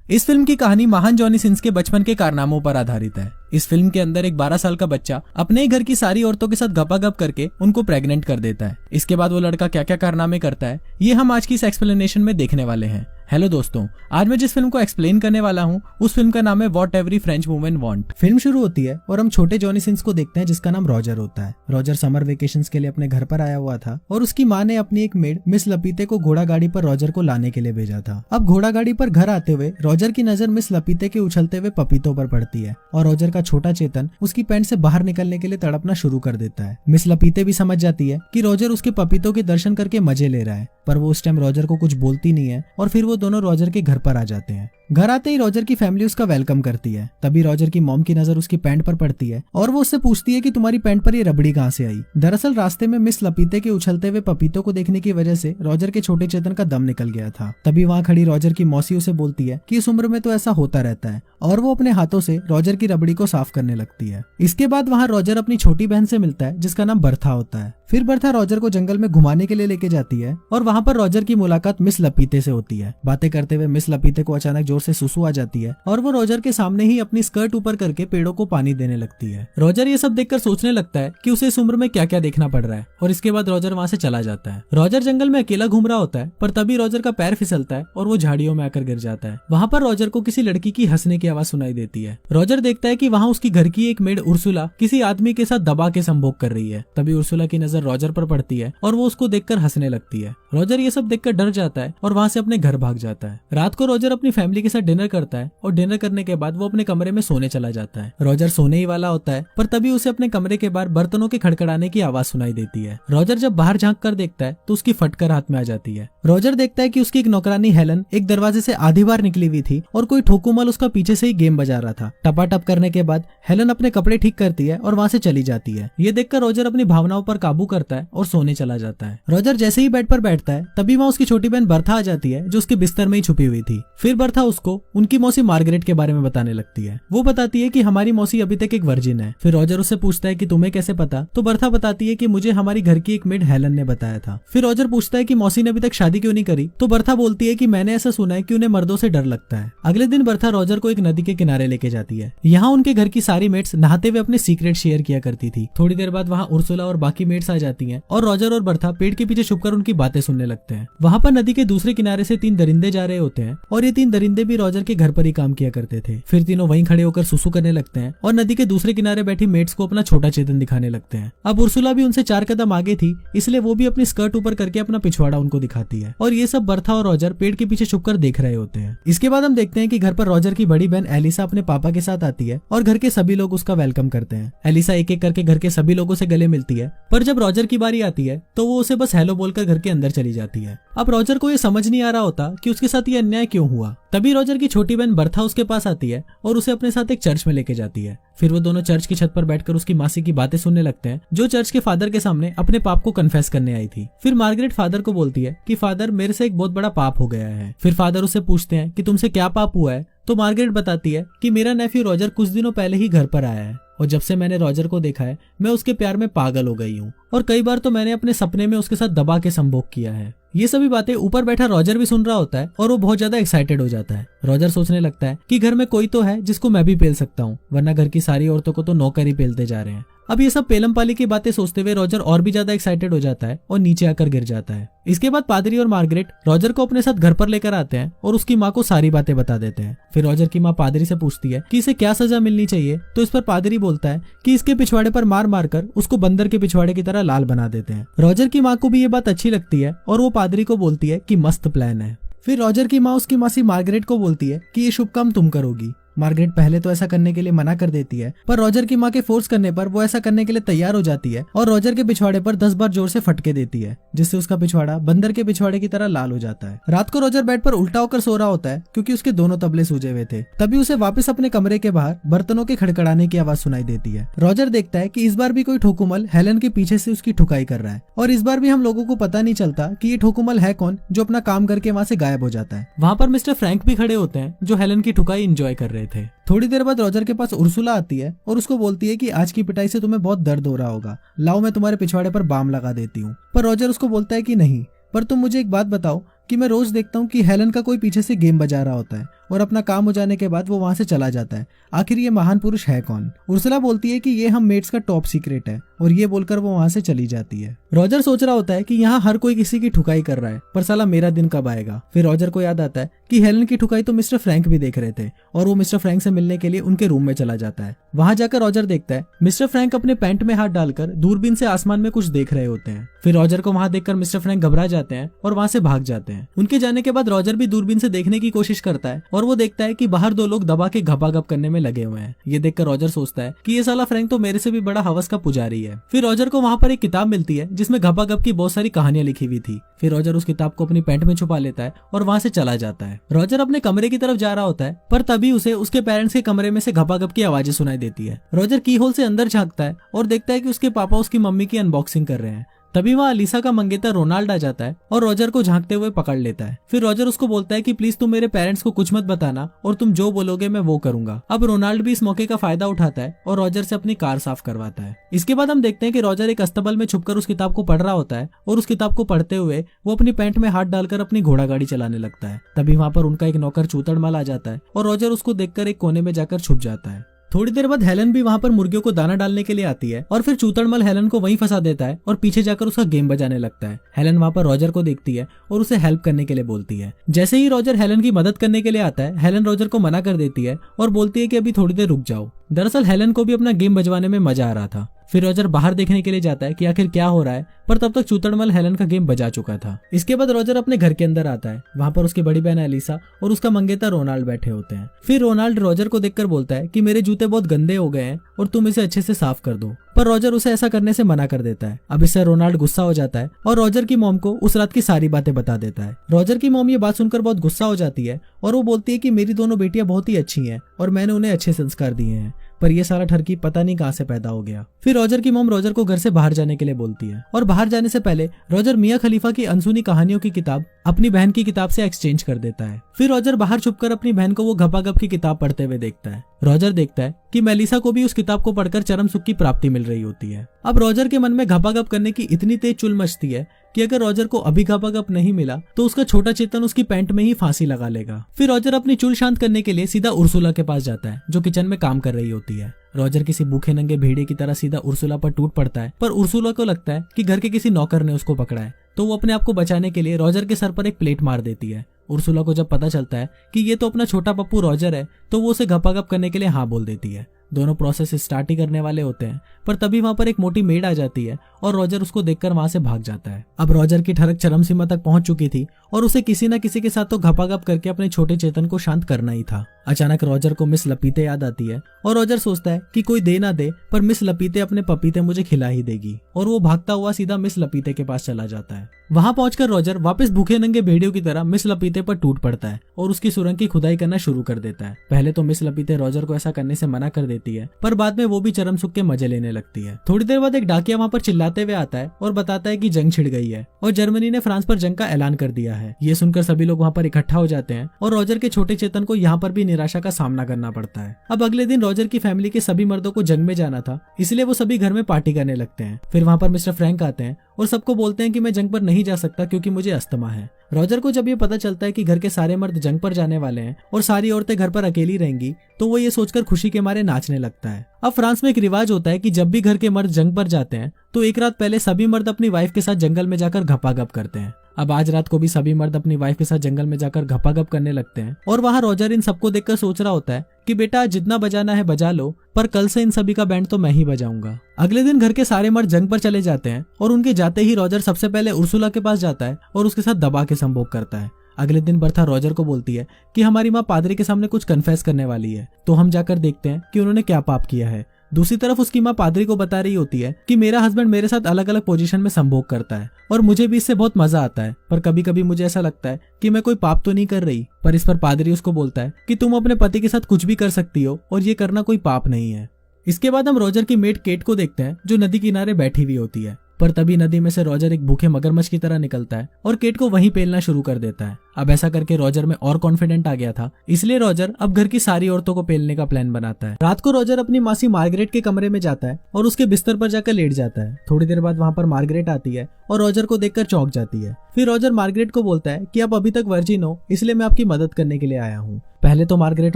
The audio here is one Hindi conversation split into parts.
इस फिल्म की कहानी महान जॉनी सिंस के बचपन के कारनामों पर आधारित है। इस फिल्म के अंदर एक 12 साल का बच्चा अपने ही घर की सारी औरतों के साथ गपागप करके उनको प्रेग्नेंट कर देता है। इसके बाद वो लड़का क्या क्या कारनामे करता है ये हम आज की इस एक्सप्लेनेशन में देखने वाले हैं। हेलो दोस्तों, आज मैं जिस फिल्म को एक्सप्लेन करने वाला हूँ उस फिल्म का नाम है what every French women want. Film शुरू होती है और हम छोटे जॉनी सिंस को देखते हैं जिसका नाम रॉजर होता है। रॉजर समर वेकेशंस के लिए अपने घर पर आया हुआ था और उसकी माँ ने अपनी एक मेड मिस लपीते को घोड़ा गाड़ी पर रॉजर को लाने के लिए भेजा था। अब घोड़ा गाड़ी पर घर आते हुए रॉजर की नजर मिस लपीते के उछलते हुए पपीतों पर पड़ती है और रॉजर का छोटा चेतन उसकी पैंट से बाहर निकलने के लिए तड़पना शुरू कर देता है। मिस लपीते भी समझ जाती है कि रॉजर उसके पपीतों के दर्शन करके मजे ले रहा है, पर वो उस टाइम रॉजर को कुछ बोलती नहीं है और फिर वो दोनों रॉजर के घर पर आ जाते हैं। घर आते ही रॉजर की फैमिली उसका वेलकम करती है। तभी रॉजर की मॉम की नजर उसकी पैंट पर पड़ती है और वो उससे पूछती है कि तुम्हारी पैंट पर ये रबड़ी कहाँ से आई। दरअसल रास्ते में मिस लपीते के उछलते हुए पपीतों को देखने की वजह से रॉजर के छोटे चेतन का दम निकल गया था। तभी वहाँ खड़ी रॉजर की मौसी उसे बोलती है कि इस उम्र में तो ऐसा होता रहता है और वो अपने हाथों से रॉजर की रबड़ी को साफ करने लगती है। इसके बाद वहाँ रॉजर अपनी छोटी बहन से मिलता है जिसका नाम बर्था होता है। फिर बर्था रॉजर को जंगल में घुमाने के लिए लेके जाती है और वहाँ पर रॉजर की मुलाकात मिस लपीते से होती है। बातें करते हुए मिस लपीते को अचानक जोर से सुसु आ जाती है और वो रॉजर के सामने ही अपनी स्कर्ट ऊपर करके पेड़ों को पानी देने लगती है। रॉजर ये सब देखकर सोचने लगता है कि उसे इस उम्र में क्या क्या देखना पड़ रहा है और इसके बाद रॉजर वहाँ से चला जाता है। रॉजर जंगल में अकेला घूम रहा होता है पर तभी रॉजर का पैर फिसलता है और वो झाड़ियों में आकर गिर जाता है। वहाँ पर रॉजर को किसी लड़की की हंसने की आवाज सुनाई देती है। रॉजर देखता है कि वहाँ उसकी घर की एक मेड उर्सुला किसी आदमी के साथ दबा के संभोग कर रही है। तभी उर्सुला की नजर रॉजर पर पड़ती है और वो उसको देखकर हंसने लगती है। रॉजर ये सब देखकर डर जाता है और वहाँ से अपने घर भाग जाता है। रात को रॉजर अपनी फैमिली के साथ डिनर करता है और डिनर करने के बाद वो अपने कमरे में सोने चला जाता है। रॉजर सोने ही वाला होता है पर तभी उसे अपने कमरे के बाहर बर्तनों के खड़खड़ाने की आवाज सुनाई देती है। रॉजर जब बाहर झांक कर देखता है तो उसकी फटकर हाथ में आ जाती है। रॉजर देखता है कि उसकी एक नौकरानी हेलन एक दरवाजे से आधी बार निकली हुई थी और कोई ठोकुमल उसका पीछे से ही गेम बजा रहा था। टपाटप करने के बाद हेलन अपने कपड़े ठीक करती है और वहाँ से चली जाती है। ये देखकर रॉजर अपनी भावनाओं पर काबू करता है और सोने चला जाता है। रॉजर जैसे ही बेड पर बैठता है तभी वहाँ उसकी छोटी बहन बर्था आ जाती है जो उसके बिस्तर में ही छुपी हुई थी। फिर बर्था उसको उनकी मौसी मार्गरेट के बारे में बताने लगती है। वो बताती है कि हमारी मौसी अभी तक एक वर्जिन है। फिर रॉजर उससे पूछता है कि तुम्हें कैसे पता, तो बर्था बताती है कि मुझे हमारी घर की एक मेड हेलन ने बताया था। फिर रॉजर पूछता है कि मौसी ने अभी तक शादी क्यों नहीं करी, तो बर्था बोलती है कि मैंने ऐसा सुना है कि उन्हें मर्दों से डर लगता है। अगले दिन बर्था रॉजर को एक नदी के किनारे लेके जाती है। यहाँ उनके घर की सारी मेट्स नहाते हुए अपने सीक्रेट शेयर किया करती थी। थोड़ी देर बाद वहाँ उर्सुला और बाकी मेट्स आ जाती हैं और रॉजर और बर्था पेड़ के पीछे छुपकर उनकी बातें सुनने लगते हैं। वहाँ पर नदी के दूसरे किनारे से 3 दरिंदे जा रहे होते हैं और ये 3 दरिंदे भी रॉजर के घर पर ही काम किया करते थे। फिर तीनों वहीं खड़े होकर सुसु करने लगते हैं और नदी के दूसरे किनारे बैठी मेट्स को अपना छोटा चेतन दिखाने लगते हैं। अब उर्सुला भी उनसे 4 कदम आगे थी इसलिए वो भी अपनी स्कर्ट ऊपर करके अपना पिछवाड़ा उनको दिखाती है और ये सब बर्था और रॉजर पेड़ के पीछे छुपकर देख रहे होते हैं। इसके बाद हम देखते हैं कि घर पर रॉजर की बड़ी बहन एलिसा अपने पापा के साथ आती है और घर के सभी लोग उसका वेलकम करते हैं। एलिसा एक एक करके घर के सभी लोगों से गले मिलती है पर जब रॉजर की बारी आती है तो वो उसे बस हेलो बोलकर घर के अंदर चली जाती है। अब रॉजर को ये समझ नहीं आ रहा होता कि उसके साथ ये अन्याय क्यों हुआ। तभी रॉजर की छोटी बहन बर्था उसके पास आती है और उसे अपने साथ एक चर्च में लेके जाती है। फिर वो दोनों चर्च की छत पर बैठकर उसकी मासी की बातें सुनने लगते हैं जो चर्च के फादर के सामने अपने पाप को कन्फेस करने आई थी। फिर मार्गरेट फादर को बोलती है कि फादर मेरे से एक बहुत बड़ा पाप हो गया है। फिर फादर उससे पूछते हैं कि तुमसे क्या पाप हुआ है, तो मार्गरेट बताती है कि मेरा नेफ्यू रॉजर कुछ दिनों पहले ही घर पर आया है और जब से मैंने रॉजर को देखा है मैं उसके प्यार में पागल हो गई हूँ और कई बार तो मैंने अपने सपने में उसके साथ दबा के संभोग किया है। ये सभी बातें ऊपर बैठा रॉजर भी सुन रहा होता है और वो बहुत ज्यादा एक्साइटेड हो जाता है। रॉजर सोचने लगता है कि घर में कोई तो है जिसको मैं भी पेल सकता हूँ, वरना घर की सारी औरतों को तो नौकर ही पेलते जा रहे हैं। अब ये सब पेलम पाली की बातें सोचते हुए रॉजर और भी ज्यादा एक्साइटेड हो जाता है और नीचे आकर गिर जाता है। इसके बाद पादरी और मार्गरेट रॉजर को अपने साथ घर पर लेकर आते हैं और उसकी माँ को सारी बातें बता देते हैं। फिर रॉजर की माँ पादरी से पूछती है कि इसे क्या सजा मिलनी चाहिए, तो इस पर पादरी बोलता है कि इसके पिछवाड़े पर मार मारकर उसको बंदर के पिछवाड़े की तरह लाल बना देते हैं। रॉजर की माँ को भी ये बात अच्छी लगती है और वो पादरी को बोलती है कि मस्त प्लान है। फिर रॉजर की माँ उसकी मासी मार्गरेट को बोलती है कि ये शुभ काम तुम करोगी। मार्गरेट पहले तो ऐसा करने के लिए मना कर देती है पर रॉजर की माँ के फोर्स करने पर वो ऐसा करने के लिए तैयार हो जाती है और रॉजर के पिछवाड़े पर 10 बार जोर से फटके देती है जिससे उसका पिछवाड़ा बंदर के पिछवाड़े की तरह लाल हो जाता है। रात को रॉजर बेड पर उल्टा होकर सो रहा होता है क्योंकि उसके दोनों तबले सूजे हुए थे। तभी उसे वापस अपने कमरे के बाहर बर्तनों के खड़खड़ाने की आवाज सुनाई देती है। रॉजर देखता है कि इस बार भी कोई ठोकुमल हेलन के पीछे से उसकी ठुकाई कर रहा है और इस बार भी हम लोगों को पता नहीं चलता कि ये ठोकुमल है कौन जो अपना काम करके वहाँ से गायब हो जाता है। वहाँ पर मिस्टर फ्रैंक भी खड़े होते हैं जो हेलन की ठुकाई एंजॉय कर रहे थे। थोड़ी देर बाद रॉजर के पास उर्सुला आती है और उसको बोलती है कि आज की पिटाई से तुम्हें बहुत दर्द हो रहा होगा, लाओ मैं तुम्हारे पिछवाड़े पर बाम लगा देती हूँ। पर रॉजर उसको बोलता है कि नहीं, पर तुम मुझे एक बात बताओ कि मैं रोज देखता हूँ कि हेलन का कोई पीछे से गेम बजा रहा होता है और अपना काम हो जाने के बाद वो वहाँ से चला जाता है। आखिर ये महान पुरुष है कौन? उर्सुला बोलती है कि ये हम मेट्स का टॉप सीक्रेट है, और ये बोलकर वो वहाँ से चली जाती है। रॉजर सोच रहा होता है कि यहाँ हर कोई किसी की ठुकाई कर रहा है, पर साला मेरा दिन कब आएगा। फिर रॉजर को याद आता है कि हेलन की ठुकाई तो मिस्टर फ्रैंक भी देख रहे थे, और वो मिस्टर फ्रैंक से मिलने के लिए उनके रूम में चला जाता है। वहां जाकर रॉजर देखता है मिस्टर फ्रैंक अपने पैंट में हाथ डालकर दूरबीन से आसमान में कुछ देख रहे होते हैं। फिर रॉजर को वहां देखकर मिस्टर फ्रैंक घबरा जाते हैं और वहां से भाग जाते हैं। उनके जाने के बाद रॉजर भी दूरबीन से देखने की कोशिश करता है, और वो देखता है कि बाहर दो लोग दबा के घपाघप करने में लगे हुए हैं। ये देखकर रॉजर सोचता है कि ये साला फ्रैंक तो मेरे से भी बड़ा हवस का पुजारी है। फिर रॉजर को वहां पर एक किताब मिलती है जिसमें घपाघप की बहुत सारी कहानियां लिखी हुई थी। फिर रॉजर उस किताब को अपनी पैंट में छुपा लेता है और वहां से चला जाता है। रॉजर अपने कमरे की तरफ जा रहा होता है, पर तभी उसे उसके पेरेंट्स के कमरे में से घपाघप की आवाजें सुनाई देती है। रॉजर की होल से अंदर झांकता है और देखता है कि उसके पापा उसकी मम्मी की अनबॉक्सिंग कर रहे हैं। तभी वहाँ अलीसा का मंगेतर रोनाल्ड आ जाता है और रॉजर को झांकते हुए पकड़ लेता है। फिर रॉजर उसको बोलता है कि प्लीज तुम मेरे पेरेंट्स को कुछ मत बताना, और तुम जो बोलोगे मैं वो करूंगा। अब रोनाल्ड भी इस मौके का फायदा उठाता है और रॉजर से अपनी कार साफ करवाता है। इसके बाद हम देखते हैं कि रॉजर एक अस्तबल में छुपकर उस किताब को पढ़ रहा होता है, और उस किताब को पढ़ते हुए वो अपनी पैंट में हाथ डालकर अपनी घोड़ा गाड़ी चलाने लगता है। तभी वहाँ पर उनका एक नौकर चूतड़मल आ जाता है और रॉजर उसको देखकर एक कोने में जाकर छुप जाता है। थोड़ी देर बाद हेलन भी वहां पर मुर्गियों को दाना डालने के लिए आती है, और फिर चूतड़मल हेलन को वहीं फंसा देता है और पीछे जाकर उसका गेम बजाने लगता है। हेलन वहां पर रॉजर को देखती है और उसे हेल्प करने के लिए बोलती है। जैसे ही रॉजर हेलन की मदद करने के लिए आता है, हेलन रॉजर को मना कर देती है और बोलती है कि अभी थोड़ी देर रुक जाओ। दरअसल हेलन को भी अपना गेम बजवाने में मजा आ रहा था। फिर रॉजर बाहर देखने के लिए जाता है कि आखिर क्या हो रहा है, पर तब तक चूतड़मल हेलन का गेम बजा चुका था। इसके बाद रॉजर अपने घर के अंदर आता है। वहां पर उसकी बड़ी बहन एलिसा और उसका मंगेतर रोनाल्ड बैठे होते हैं। फिर रोनाल्ड रॉजर को देखकर बोलता है कि मेरे जूते बहुत गंदे हो गए हैं और तुम इसे अच्छे से साफ कर दो, पर रॉजर उसे ऐसा करने से मना कर देता है। अब इससे रोनाल्ड गुस्सा हो जाता है और रॉजर की मॉम को उस रात की सारी बातें बता देता है। रॉजर की मॉम ये बात सुनकर बहुत गुस्सा हो जाती है और वो बोलती है कि मेरी दोनों बेटियां बहुत ही अच्छी हैं और मैंने उन्हें अच्छे संस्कार दिए हैं, पर ये सारा ठरकी पता नहीं कहां से पैदा हो गया। फिर रॉजर की मॉम रॉजर को घर से बाहर जाने के लिए बोलती है, और बाहर जाने से पहले रॉजर मियां खलीफा की अनसुनी कहानियों की किताब अपनी बहन की किताब से एक्सचेंज कर देता है। फिर रॉजर बाहर छुपकर अपनी बहन को वो घपाघप की किताब पढ़ते हुए देखता है। रॉजर देखता है कि मेलिसा को भी उस किताब को पढ़कर चरम सुख की प्राप्ति मिल रही होती है। अब रॉजर के मन में घपाघप करने की इतनी तेज चुल मचती है कि अगर रॉजर को अभी घपाघप नहीं मिला तो उसका छोटा चेतन उसकी पैंट में ही फांसी लगा लेगा। फिर रॉजर अपनी चुल शांत करने के लिए सीधा उर्सुला के पास जाता है, जो किचन में काम कर रही होती है। रॉजर किसी भूखे नंगे भेड़िए की तरह सीधा उर्सुला पर टूट पड़ता है, पर उर्सुला को लगता है कि घर के किसी नौकर ने उसको पकड़ा है, तो वो अपने आप को बचाने के लिए रॉजर के सर पर एक प्लेट मार देती है। उर्सुला को जब पता चलता है कि ये तो अपना छोटा पप्पू रॉजर है, तो वो उसे घपाघप करने के लिए हाँ बोल देती है। दोनों प्रोसेस स्टार्ट ही करने वाले होते हैं, पर तभी वहां पर एक मोटी मेड आ जाती है और रॉजर उसको देखकर वहां से भाग जाता है। अब रॉजर की ठरक चरम सीमा तक पहुंच चुकी थी और उसे किसी न किसी के साथ तो घपाघप करके अपने छोटे चेतन को शांत करना ही था। अचानक रॉजर को मिस लपीते याद आती है और रॉजर सोचता है कि कोई दे ना दे, पर मिस लपीते अपने पपीते मुझे खिला ही देगी, और वो भागता हुआ सीधा मिस लपीते के पास चला जाता है। वहां पहुंचकर रॉजर वापस भूखे नंगे भेड़ियों की तरह मिस लपीते पर टूट पड़ता है और उसकी सुरंग की खुदाई करना शुरू कर देता है। पहले तो मिस लपीते रॉजर को ऐसा करने से मना कर देती है, पर बाद में वो भी चरम सुख के मजे लेने लगती है। थोड़ी देर बाद एक डाकिया वहां पर चिल्लाते हुए आता है और बताता है कि जंग छिड़ गई है और जर्मनी ने फ्रांस पर जंग का ऐलान कर दिया है। ये सुनकर सभी लोग वहां पर इकट्ठा हो जाते हैं और रॉजर के छोटे चेतन को यहाँ पर भी निराशा का सामना करना पड़ता है। अब अगले दिन रॉजर की फैमिली के सभी मर्दों को जंग में जाना था, इसलिए वो सभी घर में पार्टी करने लगते हैं। फिर वहां पर मिस्टर फ्रैंक आते हैं और सबको बोलते हैं कि मैं जंग पर नहीं जा सकता क्योंकि मुझे अस्थमा है। रॉजर को जब ये पता चलता है कि घर के सारे मर्द जंग पर जाने वाले हैं और सारी औरतें घर पर अकेली रहेंगी, तो वो ये सोचकर खुशी के मारे नाचने लगता है। अब फ्रांस में एक रिवाज होता है कि जब भी घर के मर्द जंग पर जाते हैं तो एक रात पहले सभी मर्द अपनी वाइफ के साथ जंगल में जाकर घपाघप करते हैं। अब आज रात को भी सभी मर्द अपनी वाइफ के साथ जंगल में जाकर घपाघप करने लगते हैं और वहां रॉजर इन सबको देखकर सोच रहा होता है कि बेटा जितना बजाना है बजा लो, पर कल से इन सभी का बैंड तो मैं ही बजाऊंगा। अगले दिन घर के सारे मर्द जंग पर चले जाते हैं और उनके जाते ही रॉजर सबसे पहले उर्सुला के पास जाता है और उसके साथ दबा के संभोग करता है। अगले दिन बर्था रॉजर को बोलती है कि हमारी माँ पादरी के सामने कुछ कन्फेस करने वाली है, तो हम जाकर देखते हैं कि उन्होंने क्या पाप किया है। दूसरी तरफ उसकी माँ पादरी को बता रही होती है कि मेरा हस्बैंड मेरे साथ अलग अलग पोजीशन में संभोग करता है और मुझे भी इससे बहुत मजा आता है, पर कभी कभी मुझे ऐसा लगता है कि मैं कोई पाप तो नहीं कर रही। पर इस पर पादरी उसको बोलता है कि तुम अपने पति के साथ कुछ भी कर सकती हो और ये करना कोई पाप नहीं है। इसके बाद हम रॉजर की मेड केट को देखते हैं जो नदी किनारे बैठी हुई होती है, पर तभी नदी में से रॉजर एक भूखे मगरमच्छ की तरह निकलता है और केट को वहीं पेलना शुरू कर देता है। अब ऐसा करके रॉजर में और कॉन्फिडेंट आ गया था, इसलिए रॉजर अब घर की सारी औरतों को पेलने का प्लान बनाता है। रात को रॉजर अपनी मासी मार्गरेट के कमरे में जाता है और उसके बिस्तर पर जाकर लेट जाता है। थोड़ी देर बाद वहाँ पर मार्गरेट आती है और रॉजर को देखकर चौंक जाती है। फिर रॉजर मार्गरेट को बोलता है कि आप अभी तक वर्जिन हो, इसलिए मैं आपकी मदद करने के लिए आया हूँ। पहले तो मार्गरेट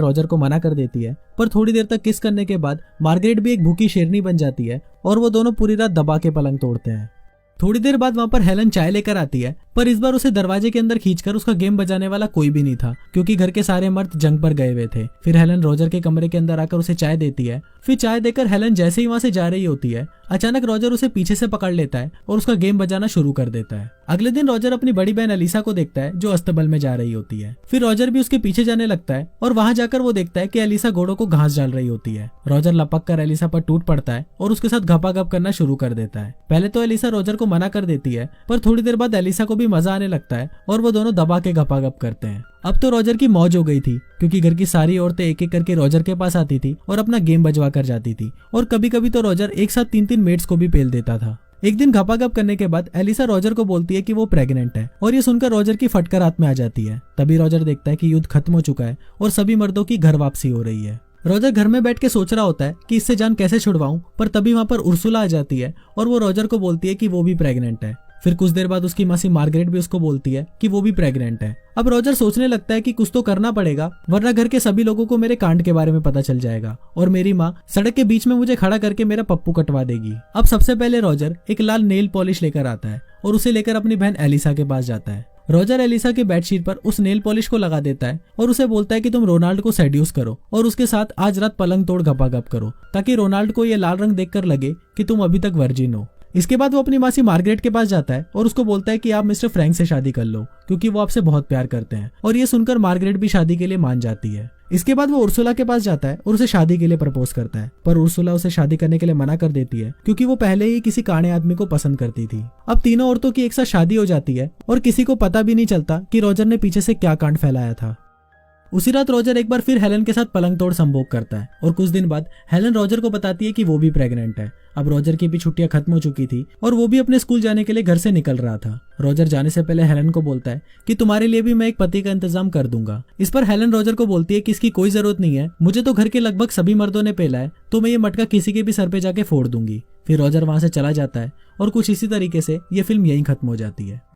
रॉजर को मना कर देती है, पर थोड़ी देर तक किस करने के बाद मार्गरेट भी एक भूखी शेरनी बन जाती है और वो दोनों पूरी रात दबा के पलंग तोड़ते हैं। थोड़ी देर बाद वहाँ पर हेलन चाय लेकर आती है, पर इस बार उसे दरवाजे के अंदर खींचकर उसका गेम बजाने वाला कोई भी नहीं था, क्योंकि घर के सारे मर्द जंग पर गए हुए थे। फिर हेलन रॉजर के कमरे के अंदर आकर उसे चाय देती है। फिर चाय देकर हेलन जैसे ही वहाँ से जा रही होती है, अचानक रॉजर उसे पीछे से पकड़ लेता है और उसका गेम बजाना शुरू कर देता है। अगले दिन रॉजर अपनी बड़ी बहन एलिसा को देखता है जो अस्तबल में जा रही होती है। फिर रॉजर भी उसके पीछे जाने लगता है और वहां जाकर वो देखता है कि एलिसा घोड़ों को घास डाल रही होती है। रॉजर लपक कर एलिसा पर टूट पड़ता है और उसके साथ घपाघप करना शुरू कर देता है। पहले तो एलिसा रॉजर को मना कर देती है, पर थोड़ी देर बाद एलिसा को भी मजा आने लगता है और वो दोनों दबा के घपाघप करते हैं। अब तो रॉजर की मौज हो गई थी, क्योंकि घर की सारी औरतें एक एक करके रॉजर के पास आती थी और अपना गेम बजवा कर जाती थी, और कभी कभी तो रॉजर एक साथ 3-3 मेट्स को भी पेल देता था। एक दिन घपाघप करने के बाद एलिसा रॉजर को बोलती है कि वो प्रेग्नेंट है, और ये सुनकर रॉजर की फटकर हाथ में आ जाती है। तभी रॉजर देखता है कि युद्ध खत्म हो चुका है और सभी मर्दों की घर वापसी हो रही है। रॉजर घर में बैठ के सोच रहा होता है कि इससे जान कैसे छुड़वाऊं, पर तभी वहां पर उर्सुला आ जाती है और वो रॉजर को बोलती है कि वो भी प्रेग्नेंट है। फिर कुछ देर बाद उसकी मासी मार्गरेट भी उसको बोलती है कि वो भी प्रेग्नेंट है। अब रॉजर सोचने लगता है कि कुछ तो करना पड़ेगा, वरना घर के सभी लोगों को मेरे कांड के बारे में पता चल जाएगा और मेरी माँ सड़क के बीच में मुझे खड़ा करके मेरा पप्पू कटवा देगी। अब सबसे पहले रॉजर एक लाल नेल पॉलिश लेकर आता है और उसे लेकर अपनी बहन एलिसा के पास जाता है। रॉजर एलिसा के बेडशीट पर उस नेल पॉलिश को लगा देता है और उसे बोलता है कि तुम रोनाल्ड को सेड्यूस करो और उसके साथ आज रात पलंग तोड़ घपाघप करो, ताकि रोनाल्ड को ये लाल रंग देखकर लगे कि तुम अभी तक वर्जिन हो। इसके बाद वो अपनी मासी मार्गरेट के पास जाता है और उसको बोलता है कि आप मिस्टर फ्रैंक से शादी कर लो, क्योंकि वो आपसे बहुत प्यार करते हैं। और ये सुनकर मार्गरेट भी शादी के लिए मान जाती है। इसके बाद वो उर्सुला के पास जाता है और उसे शादी के लिए प्रपोज करता है, पर उर्सुला उसे शादी करने के लिए मना कर देती है, क्योंकि वो पहले ही किसी काणे आदमी को पसंद करती थी। अब तीनों औरतों की एक साथ शादी हो जाती है और किसी को पता भी नहीं चलता कि रॉजर ने पीछे से क्या कांड फैलाया था। उसी रात रॉजर एक बार फिर हेलन के साथ पलंग तोड़ संभोग करता है और कुछ दिन बाद हेलन रॉजर को बताती है कि वो भी प्रेग्नेंट है। अब रॉजर की भी छुट्टियां खत्म हो चुकी थी और वो भी अपने स्कूल जाने के लिए घर से निकल रहा था। रॉजर जाने से पहले हेलन को बोलता है कि तुम्हारे लिए भी मैं एक पति का इंतजाम कर दूंगा। इस पर हेलन रॉजर को बोलती है कि इसकी कोई जरूरत नहीं है, मुझे तो घर के लगभग सभी मर्दों ने पेला है, तो मैं ये मटका किसी के भी सर पे जाके फोड़ दूंगी। फिर रॉजर वहां से चला जाता है और कुछ इसी तरीके से ये फिल्म यहीं खत्म हो जाती है।